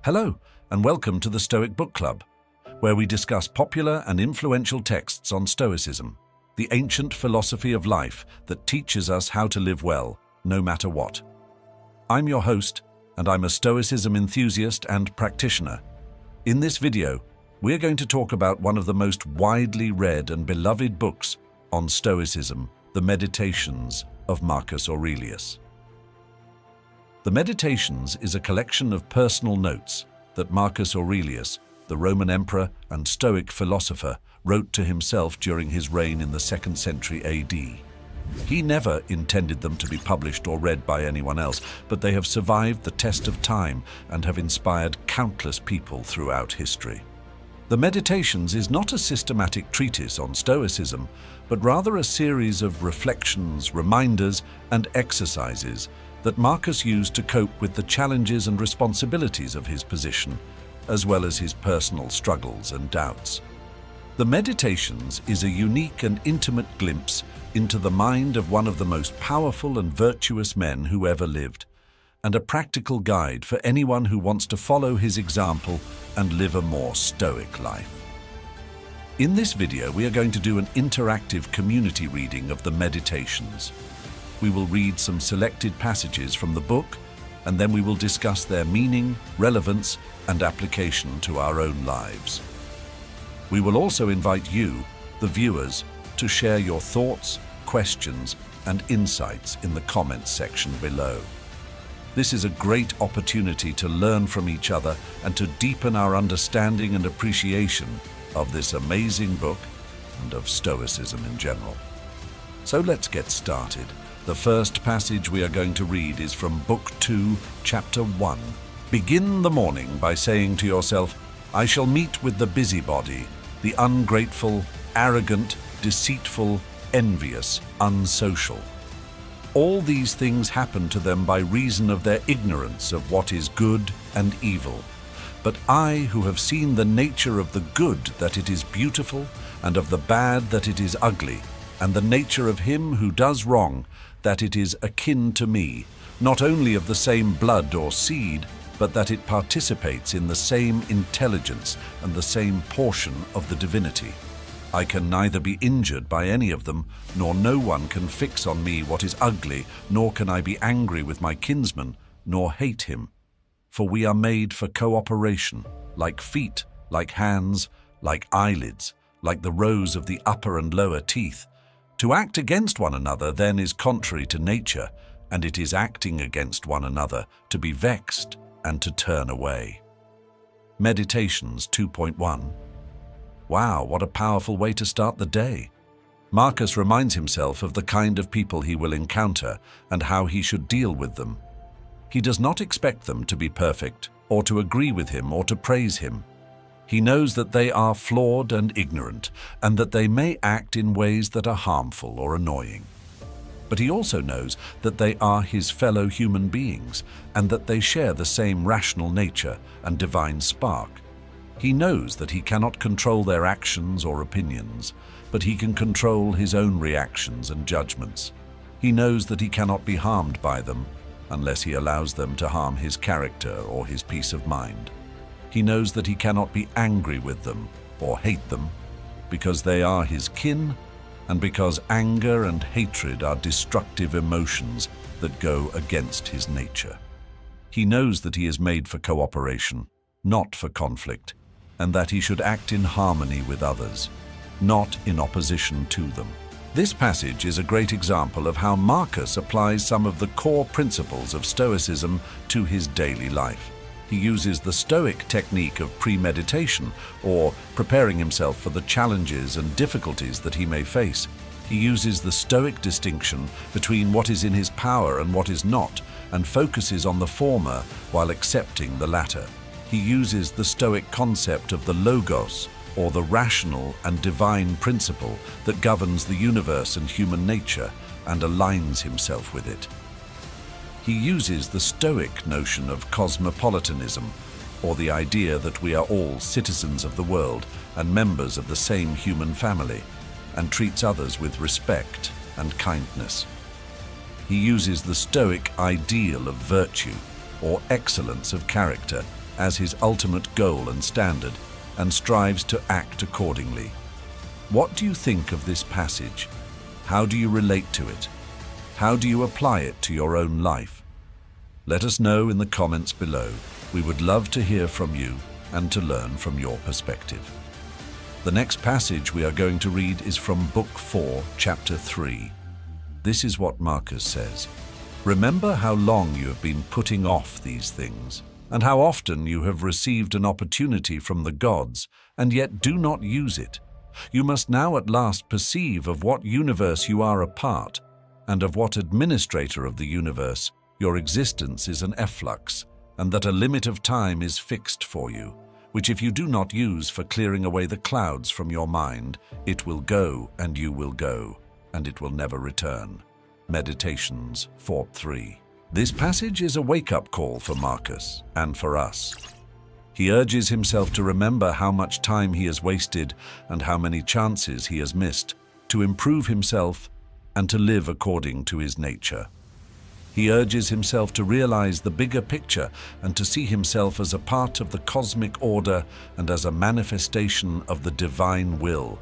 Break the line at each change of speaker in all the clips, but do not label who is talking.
Hello, and welcome to the Stoic Book Club, where we discuss popular and influential texts on Stoicism, the ancient philosophy of life that teaches us how to live well, no matter what. I'm your host, and I'm a Stoicism enthusiast and practitioner. In this video, we're going to talk about one of the most widely read and beloved books on Stoicism, the Meditations of Marcus Aurelius. The Meditations is a collection of personal notes that Marcus Aurelius, the Roman emperor and Stoic philosopher, wrote to himself during his reign in the 2nd century AD. He never intended them to be published or read by anyone else, but they have survived the test of time and have inspired countless people throughout history. The Meditations is not a systematic treatise on Stoicism, but rather a series of reflections, reminders, and exercises that Marcus used to cope with the challenges and responsibilities of his position, as well as his personal struggles and doubts. The Meditations is a unique and intimate glimpse into the mind of one of the most powerful and virtuous men who ever lived, and a practical guide for anyone who wants to follow his example and live a more stoic life. In this video, we are going to do an interactive community reading of the Meditations. We will read some selected passages from the book, and then we will discuss their meaning, relevance, and application to our own lives. We will also invite you, the viewers, to share your thoughts, questions, and insights in the comments section below. This is a great opportunity to learn from each other and to deepen our understanding and appreciation of this amazing book and of Stoicism in general. So let's get started. The first passage we are going to read is from Book 2, Chapter 1. Begin the morning by saying to yourself, I shall meet with the busybody, the ungrateful, arrogant, deceitful, envious, unsocial. All these things happen to them by reason of their ignorance of what is good and evil. But I, who have seen the nature of the good, that it is beautiful, and of the bad, that it is ugly, and the nature of him who does wrong, that it is akin to me, not only of the same blood or seed, but that it participates in the same intelligence and the same portion of the divinity. I can neither be injured by any of them, nor no one can fix on me what is ugly, nor can I be angry with my kinsman, nor hate him. For we are made for cooperation, like feet, like hands, like eyelids, like the rows of the upper and lower teeth. To act against one another then is contrary to nature, and it is acting against one another to be vexed and to turn away. Meditations 2.1. Wow, what a powerful way to start the day. Marcus reminds himself of the kind of people he will encounter and how he should deal with them. He does not expect them to be perfect, or to agree with him, or to praise him. He knows that they are flawed and ignorant, and that they may act in ways that are harmful or annoying. But he also knows that they are his fellow human beings, and that they share the same rational nature and divine spark. He knows that he cannot control their actions or opinions, but he can control his own reactions and judgments. He knows that he cannot be harmed by them, unless he allows them to harm his character or his peace of mind. He knows that he cannot be angry with them or hate them, because they are his kin, and because anger and hatred are destructive emotions that go against his nature. He knows that he is made for cooperation, not for conflict, and that he should act in harmony with others, not in opposition to them. This passage is a great example of how Marcus applies some of the core principles of Stoicism to his daily life. He uses the Stoic technique of premeditation, or preparing himself for the challenges and difficulties that he may face. He uses the Stoic distinction between what is in his power and what is not, and focuses on the former while accepting the latter. He uses the Stoic concept of the logos, or the rational and divine principle that governs the universe and human nature, and aligns himself with it. He uses the Stoic notion of cosmopolitanism, or the idea that we are all citizens of the world and members of the same human family, and treats others with respect and kindness. He uses the Stoic ideal of virtue, or excellence of character, as his ultimate goal and standard, and strives to act accordingly. What do you think of this passage? How do you relate to it? How do you apply it to your own life? Let us know in the comments below. We would love to hear from you and to learn from your perspective. The next passage we are going to read is from Book 4, Chapter 3. This is what Marcus says. Remember how long you have been putting off these things, and how often you have received an opportunity from the gods, and yet do not use it. You must now at last perceive of what universe you are a part, and of what administrator of the universe your existence is an efflux, and that a limit of time is fixed for you, which if you do not use for clearing away the clouds from your mind, it will go and you will go, and it will never return. Meditations 4:3. This passage is a wake-up call for Marcus and for us. He urges himself to remember how much time he has wasted and how many chances he has missed to improve himself and to live according to his nature. He urges himself to realize the bigger picture and to see himself as a part of the cosmic order and as a manifestation of the divine will.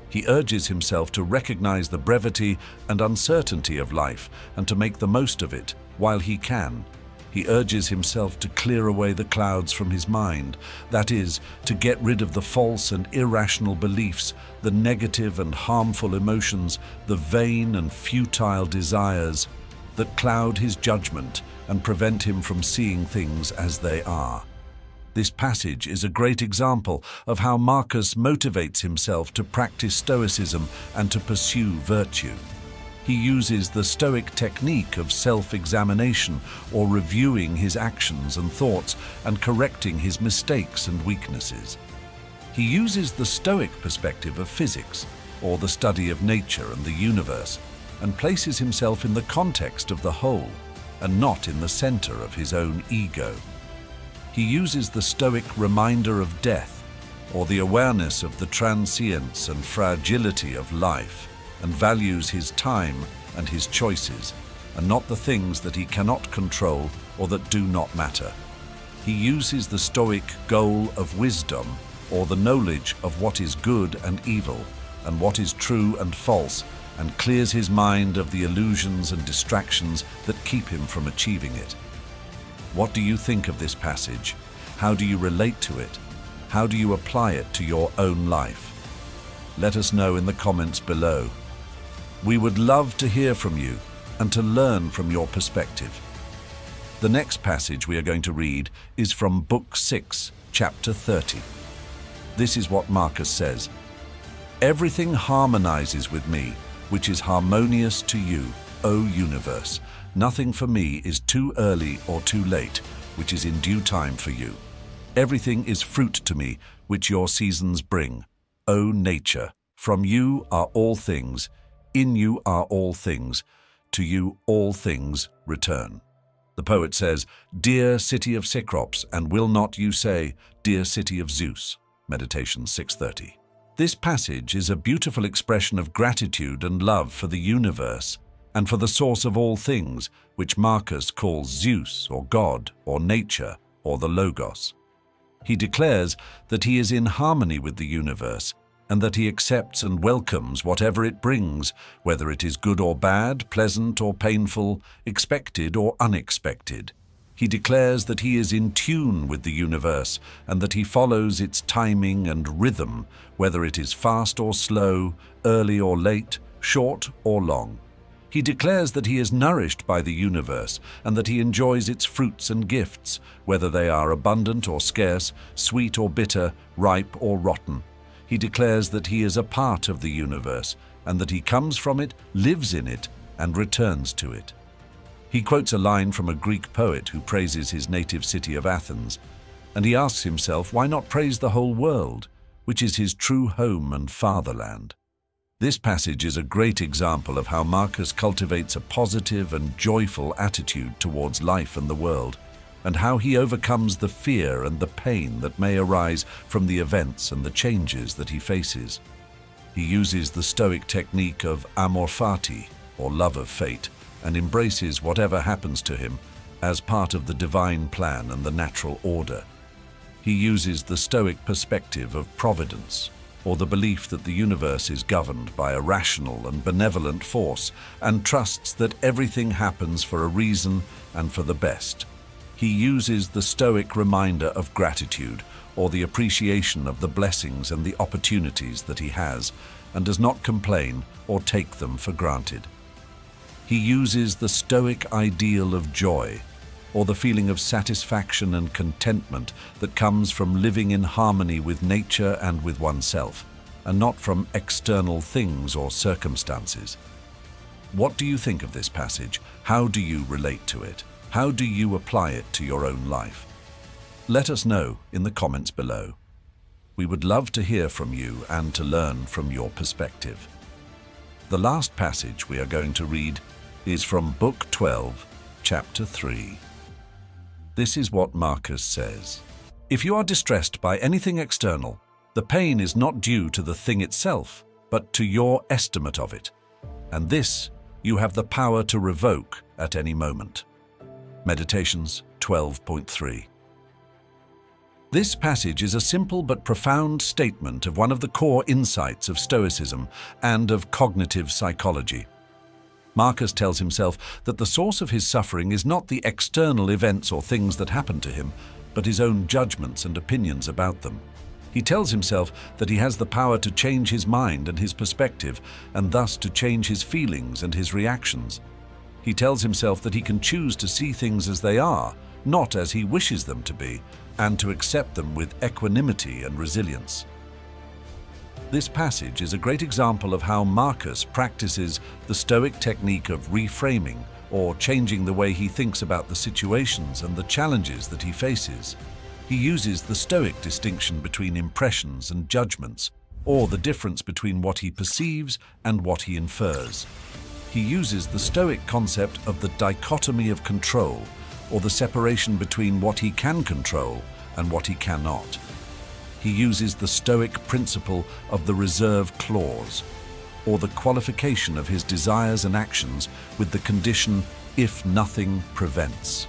He urges himself to recognize the brevity and uncertainty of life and to make the most of it while he can. He urges himself to clear away the clouds from his mind, that is, to get rid of the false and irrational beliefs, the negative and harmful emotions, the vain and futile desires that cloud his judgment and prevent him from seeing things as they are. This passage is a great example of how Marcus motivates himself to practice Stoicism and to pursue virtue. He uses the Stoic technique of self-examination or reviewing his actions and thoughts and correcting his mistakes and weaknesses. He uses the Stoic perspective of physics, or the study of nature and the universe, and places himself in the context of the whole and not in the center of his own ego. He uses the Stoic reminder of death, or the awareness of the transience and fragility of life, and values his time and his choices, and not the things that he cannot control or that do not matter. He uses the Stoic goal of wisdom, or the knowledge of what is good and evil, and what is true and false, and clears his mind of the illusions and distractions that keep him from achieving it. What do you think of this passage? How do you relate to it? How do you apply it to your own life? Let us know in the comments below. We would love to hear from you and to learn from your perspective. The next passage we are going to read is from Book 6, Chapter 30. This is what Marcus says. Everything harmonizes with me, which is harmonious to you, O universe. Nothing for me is too early or too late, which is in due time for you. Everything is fruit to me, which your seasons bring. O nature, from you are all things, in you are all things, to you all things return. The poet says, Dear city of Cecrops, and will not you say, Dear city of Zeus? Meditation 6:30. This passage is a beautiful expression of gratitude and love for the universe and for the source of all things, which Marcus calls Zeus or God or nature or the Logos. He declares that he is in harmony with the universe and that he accepts and welcomes whatever it brings, whether it is good or bad, pleasant or painful, expected or unexpected. He declares that he is in tune with the universe and that he follows its timing and rhythm, whether it is fast or slow, early or late, short or long. He declares that he is nourished by the universe and that he enjoys its fruits and gifts, whether they are abundant or scarce, sweet or bitter, ripe or rotten. He declares that he is a part of the universe and that he comes from it, lives in it, and returns to it. He quotes a line from a Greek poet who praises his native city of Athens, and he asks himself, why not praise the whole world, which is his true home and fatherland? This passage is a great example of how Marcus cultivates a positive and joyful attitude towards life and the world, and how he overcomes the fear and the pain that may arise from the events and the changes that he faces. He uses the Stoic technique of amor fati, or love of fate, and embraces whatever happens to him as part of the divine plan and the natural order. He uses the Stoic perspective of providence, or the belief that the universe is governed by a rational and benevolent force, and trusts that everything happens for a reason and for the best. He uses the Stoic reminder of gratitude, or the appreciation of the blessings and the opportunities that he has, and does not complain or take them for granted. He uses the Stoic ideal of joy, or the feeling of satisfaction and contentment that comes from living in harmony with nature and with oneself, and not from external things or circumstances. What do you think of this passage? How do you relate to it? How do you apply it to your own life? Let us know in the comments below. We would love to hear from you and to learn from your perspective. The last passage we are going to read is from Book 12, Chapter 3. This is what Marcus says. If you are distressed by anything external, the pain is not due to the thing itself, but to your estimate of it. And this you have the power to revoke at any moment. Meditations 12.3. This passage is a simple but profound statement of one of the core insights of Stoicism and of cognitive psychology. Marcus tells himself that the source of his suffering is not the external events or things that happen to him, but his own judgments and opinions about them. He tells himself that he has the power to change his mind and his perspective, and thus to change his feelings and his reactions. He tells himself that he can choose to see things as they are, not as he wishes them to be, and to accept them with equanimity and resilience. This passage is a great example of how Marcus practices the Stoic technique of reframing, or changing the way he thinks about the situations and the challenges that he faces. He uses the Stoic distinction between impressions and judgments, or the difference between what he perceives and what he infers. He uses the Stoic concept of the dichotomy of control, or the separation between what he can control and what he cannot. He uses the Stoic principle of the reserve clause, or the qualification of his desires and actions with the condition, if nothing prevents.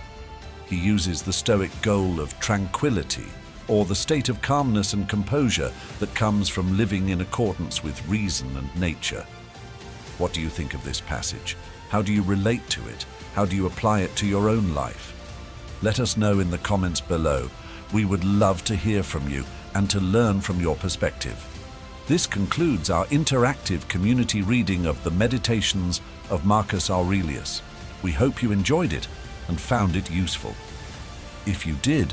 He uses the Stoic goal of tranquility, or the state of calmness and composure that comes from living in accordance with reason and nature. What do you think of this passage? How do you relate to it? How do you apply it to your own life? Let us know in the comments below. We would love to hear from you and to learn from your perspective. This concludes our interactive community reading of the Meditations of Marcus Aurelius. We hope you enjoyed it and found it useful. If you did,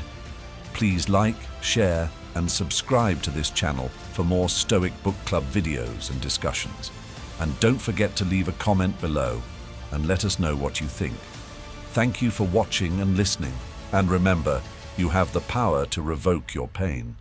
please like, share, and subscribe to this channel for more Stoic Book Club videos and discussions. And don't forget to leave a comment below and let us know what you think. Thank you for watching and listening, and remember, you have the power to revoke your pain.